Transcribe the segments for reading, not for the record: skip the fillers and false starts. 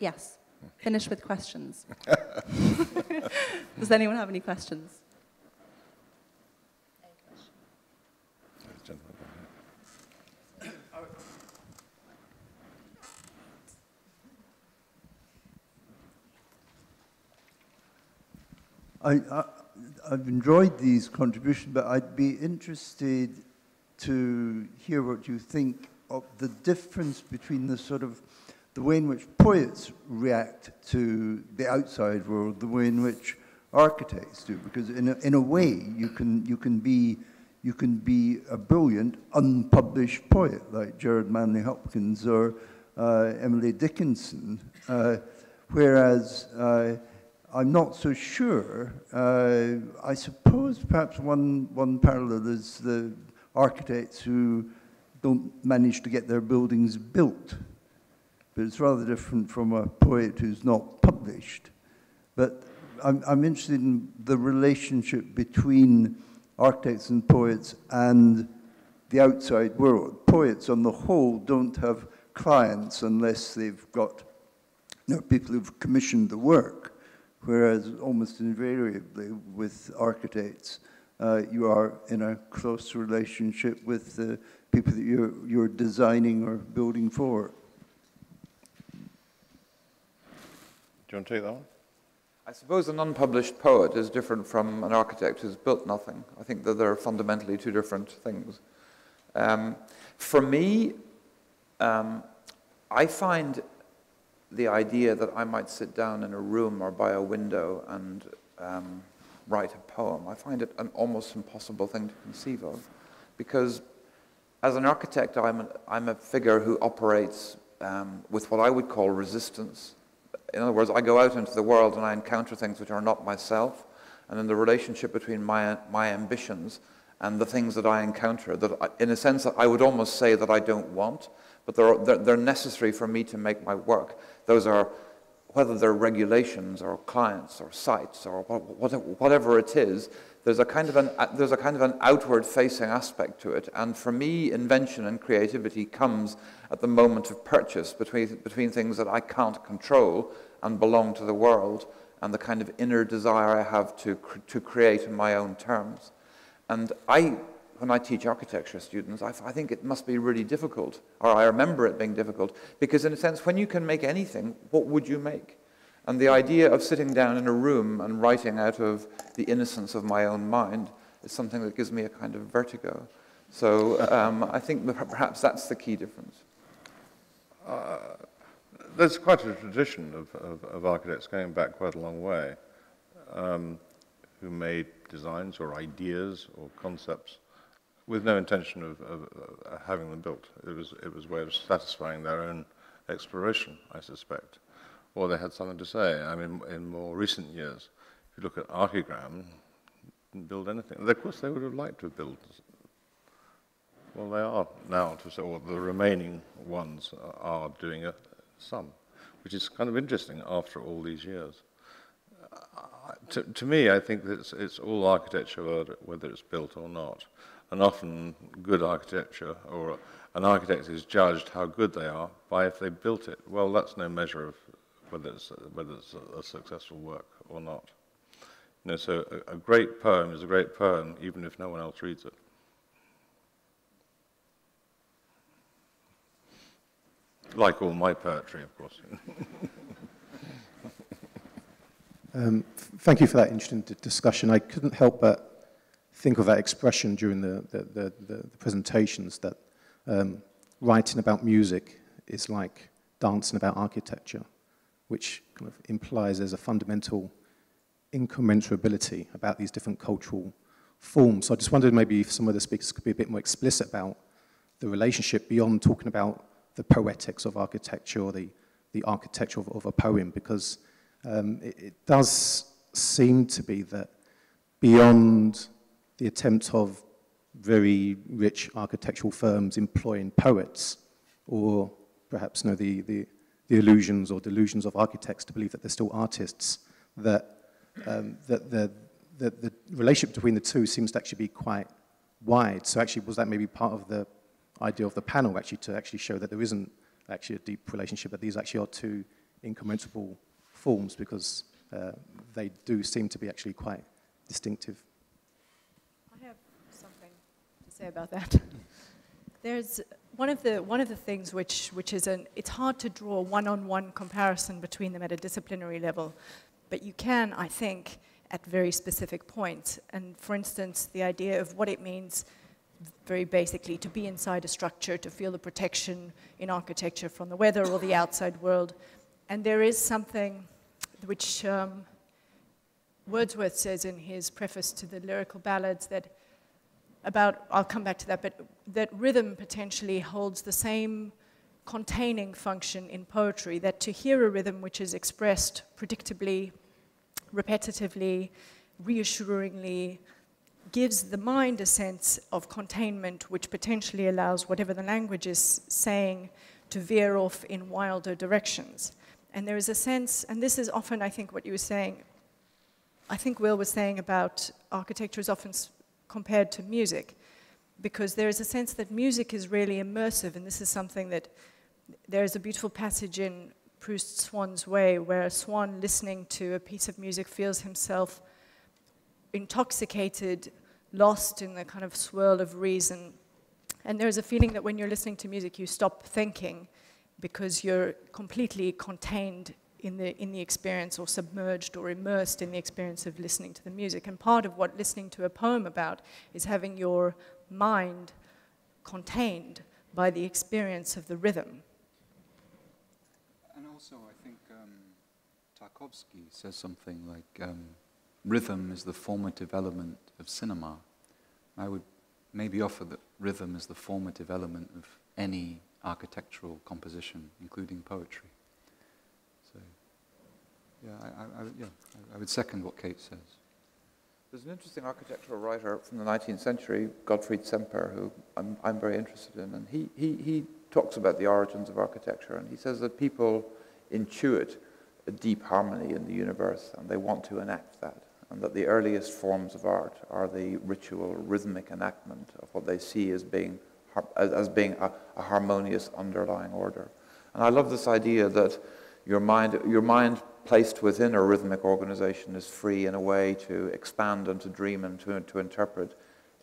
Yes. Finish with questions. Does anyone have any questions? I've enjoyed these contributions, but I'd be interested to hear what you think of the difference between the way in which poets react to the outside world, the way in which architects do. Because in a way, you can be a brilliant unpublished poet like Gerard Manley Hopkins or Emily Dickinson, whereas I'm not so sure. I suppose perhaps one parallel is the architects who don't manage to get their buildings built. But it's rather different from a poet who's not published. But I'm interested in the relationship between architects and poets and the outside world. Poets, on the whole, don't have clients unless they've got people who've commissioned the work, whereas almost invariably with architects, you are in a close relationship with the people that you're designing or building for. Do you want to take that one? I suppose an unpublished poet is different from an architect who's built nothing. I think that they're fundamentally two different things. For me, I find the idea that I might sit down in a room or by a window and write a poem, I find it an almost impossible thing to conceive of. Because as an architect, I'm a figure who operates with what I would call resistance. In other words, I go out into the world and I encounter things which are not myself, and in the relationship between my ambitions and the things that I encounter, in a sense, I would almost say that I don't want, but they're necessary for me to make my work. Those are, whether they're regulations or clients or sites or whatever it is, there's a kind of an outward-facing aspect to it. And for me, invention and creativity comes at the moment of purchase between things that I can't control and belong to the world, and the kind of inner desire I have to create in my own terms. And when I teach architecture students, I think it must be really difficult, or I remember it being difficult, because in a sense, when you can make anything, what would you make? And the idea of sitting down in a room and writing out of the innocence of my own mind is something that gives me a kind of vertigo. So I think that perhaps that's the key difference. There's quite a tradition of architects going back quite a long way, who made designs or ideas or concepts with no intention of having them built. It was a way of satisfying their own exploration, I suspect. Or they had something to say. I mean, in more recent years, if you look at Archigram, didn't build anything. Of course, they would have liked to have built. Well, they are now, or the remaining ones are doing some, which is kind of interesting after all these years. To me, I think that it's all architecture, whether it's built or not. And often good architecture, or an architect is judged how good they are by if they built it. Well, that's no measure of whether it's a successful work or not. So a great poem is a great poem, even if no one else reads it. Like all my poetry, of course. Thank you for that interesting discussion. I couldn't help but think of that expression during the presentations that writing about music is like dancing about architecture, which kind of implies there's a fundamental incommensurability about these different cultural forms. So I just wondered maybe if some of the speakers could be a bit more explicit about the relationship beyond talking about the poetics of architecture or the architecture of a poem, because it does seem to be that beyond the attempt of very rich architectural firms employing poets, or perhaps the illusions or delusions of architects to believe that they're still artists, that the relationship between the two seems to actually be quite wide. So actually, was that maybe part of the idea of the panel, actually, to actually show that there isn't actually a deep relationship, that these actually are two incommensurable forms, because they do seem to be actually quite distinctive. I have something to say about that. There's one of the things which is it's hard to draw a one-on-one comparison between them at a disciplinary level, but you can, I think, at very specific points. And for instance, the idea of what it means very basically to be inside a structure, to feel the protection in architecture from the weather or the outside world. And there is something which Wordsworth says in his preface to the lyrical ballads that I'll come back to that, but that rhythm potentially holds the same containing function in poetry, that to hear a rhythm which is expressed predictably, repetitively, reassuringly, gives the mind a sense of containment which potentially allows whatever the language is saying to veer off in wilder directions. And there is a sense, and this is often, I think, what you were saying, I think Will was saying about architecture is often compared to music, because there is a sense that music is really immersive, and this is something that there is a beautiful passage in Proust's Swan's Way where a swan listening to a piece of music feels himself intoxicated, lost in the kind of swirl of reason. And there's a feeling that when you're listening to music, you stop thinking because you're completely contained in the experience, or submerged or immersed in the experience of listening to the music. And part of what listening to a poem about is having your mind contained by the experience of the rhythm. And also, I think Tarkovsky says something like, rhythm is the formative element of cinema. I would maybe offer that rhythm is the formative element of any architectural composition, including poetry. So, yeah, I would second what Kate says. There's an interesting architectural writer from the 19th century, Gottfried Semper, who I'm very interested in, and he talks about the origins of architecture, and he says that people intuit a deep harmony in the universe, and they want to enact that, and that the earliest forms of art are the ritual, rhythmic enactment of what they see as being a harmonious underlying order. And I love this idea that your mind placed within a rhythmic organization is free in a way to expand and to dream and to interpret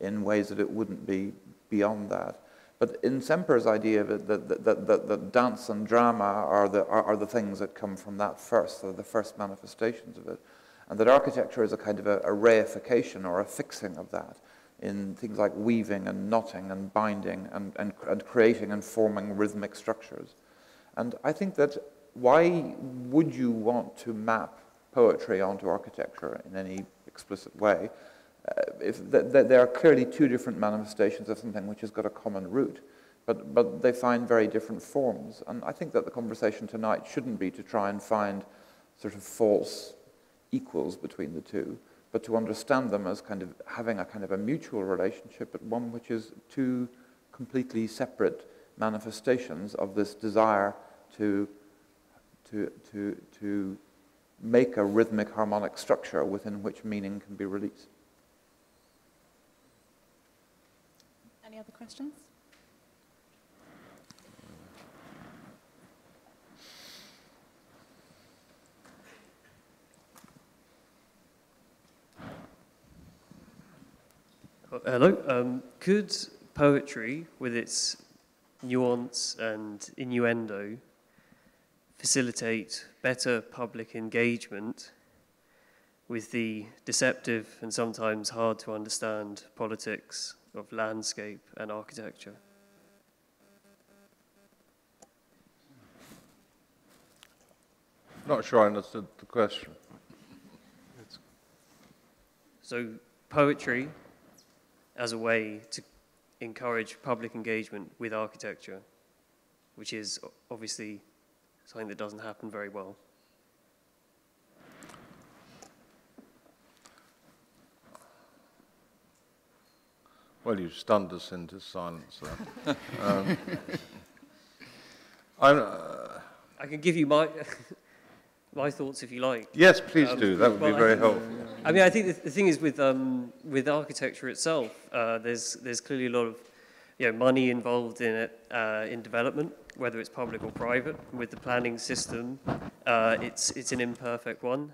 in ways that it wouldn't be beyond that. But in Semper's idea that dance and drama are the things that come from that first, they're the first manifestations of it, and that architecture is a kind of a reification or a fixing of that in things like weaving and knotting and binding and creating and forming rhythmic structures. And I think that why would you want to map poetry onto architecture in any explicit way? If there are clearly two different manifestations of something which has got a common root, but they find very different forms. And I think that the conversation tonight shouldn't be to try and find sort of false equals between the two, but to understand them as kind of having a kind of a mutual relationship, but one which is two completely separate manifestations of this desire to make a rhythmic harmonic structure within which meaning can be released. Any other questions? Hello. Could poetry, with its nuance and innuendo, facilitate better public engagement with the deceptive and sometimes hard to understand politics of landscape and architecture? Not sure I understood the question. So poetry as a way to encourage public engagement with architecture, which is obviously something that doesn't happen very well. Well, you've stunned us into silence there. I can give you my my thoughts if you like. Yes, please do. That would be very helpful. I mean, I think the thing is with architecture itself, there's clearly a lot of money involved in it, in development, whether it's public or private. With the planning system, it's an imperfect one.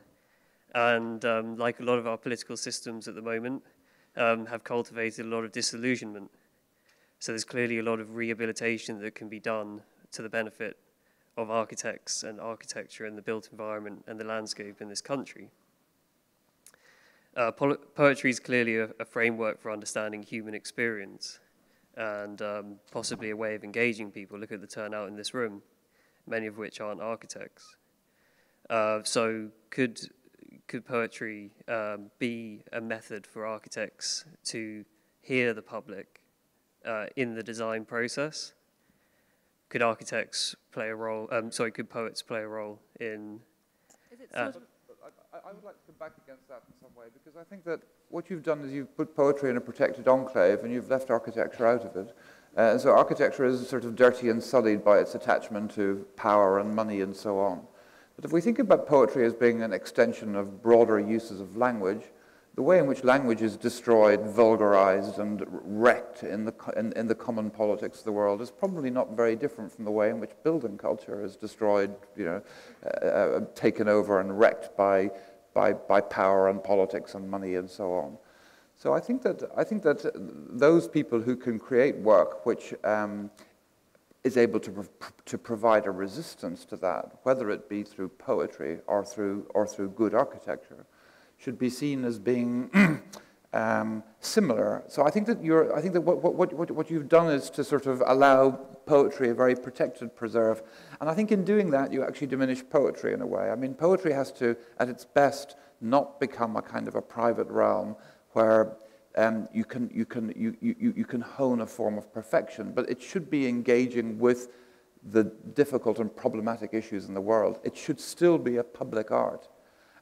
And like a lot of our political systems at the moment, have cultivated a lot of disillusionment. So there's clearly a lot of rehabilitation that can be done to the benefit of architects and architecture and the built environment and the landscape in this country. Poetry is clearly a framework for understanding human experience and possibly a way of engaging people. Look at the turnout in this room, many of which aren't architects. So could poetry be a method for architects to hear the public in the design process? Could architects play a role, could poets play a role in... I would like to come back against that in some way, because I think that what you've done is you've put poetry in a protected enclave and you've left architecture out of it. So architecture is sort of dirty and sullied by its attachment to power and money and so on. But if we think about poetry as being an extension of broader uses of language, the way in which language is destroyed, vulgarized, and wrecked in the common politics of the world is probably not very different from the way in which building culture is destroyed, taken over and wrecked by power and politics and money and so on. So I think that those people who can create work which is able to provide a resistance to that, whether it be through poetry or through good architecture, should be seen as being similar. So I think that what you've done is to sort of allow poetry a very protected preserve, and I think in doing that you actually diminish poetry in a way. I mean, poetry has to, at its best, not become a kind of a private realm where you can hone a form of perfection, but it should be engaging with the difficult and problematic issues in the world. It should still be a public art.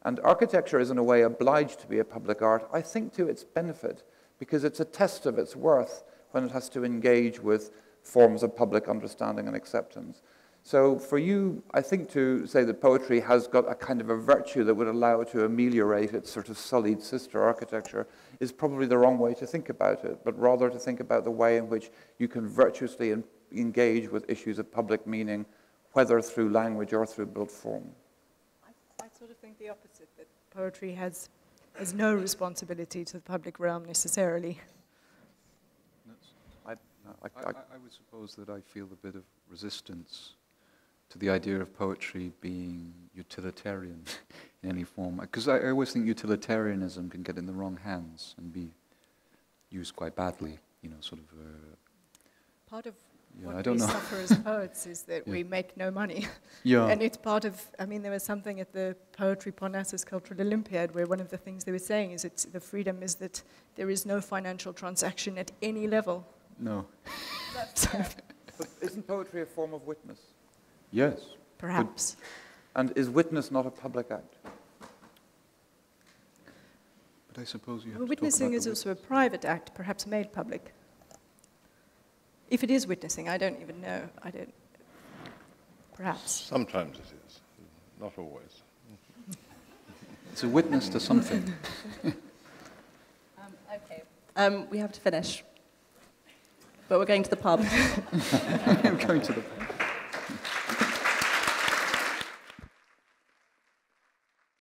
And architecture is in a way obliged to be a public art, I think to its benefit, because it's a test of its worth when it has to engage with forms of public understanding and acceptance. So for you, I think to say that poetry has got a kind of a virtue that would allow it to ameliorate its sort of sullied sister architecture is probably the wrong way to think about it, but rather to think about the way in which you can virtuously engage with issues of public meaning, whether through language or through built form. I sort of think the opposite, that poetry has no responsibility to the public realm necessarily. I would suppose that I feel a bit of resistance to the idea of poetry being utilitarian in any form. Because I always think utilitarianism can get in the wrong hands and be used quite badly, Part of I what don't we know. suffer as poets is that we make no money. Yeah. And it's part of, there was something at the Poetry Parnassus Cultural Olympiad where one of the things they were saying is the freedom is that there is no financial transaction at any level. No. But isn't poetry a form of witness? Yes. Perhaps. And is witness not a public act? But I suppose you have Well, to witnessing talk is about also a private act, perhaps made public. If it is witnessing, I don't even know. Perhaps. Sometimes it is, not always. It's a witness to something. Okay. We have to finish. But we're going to the pub. I'm going to the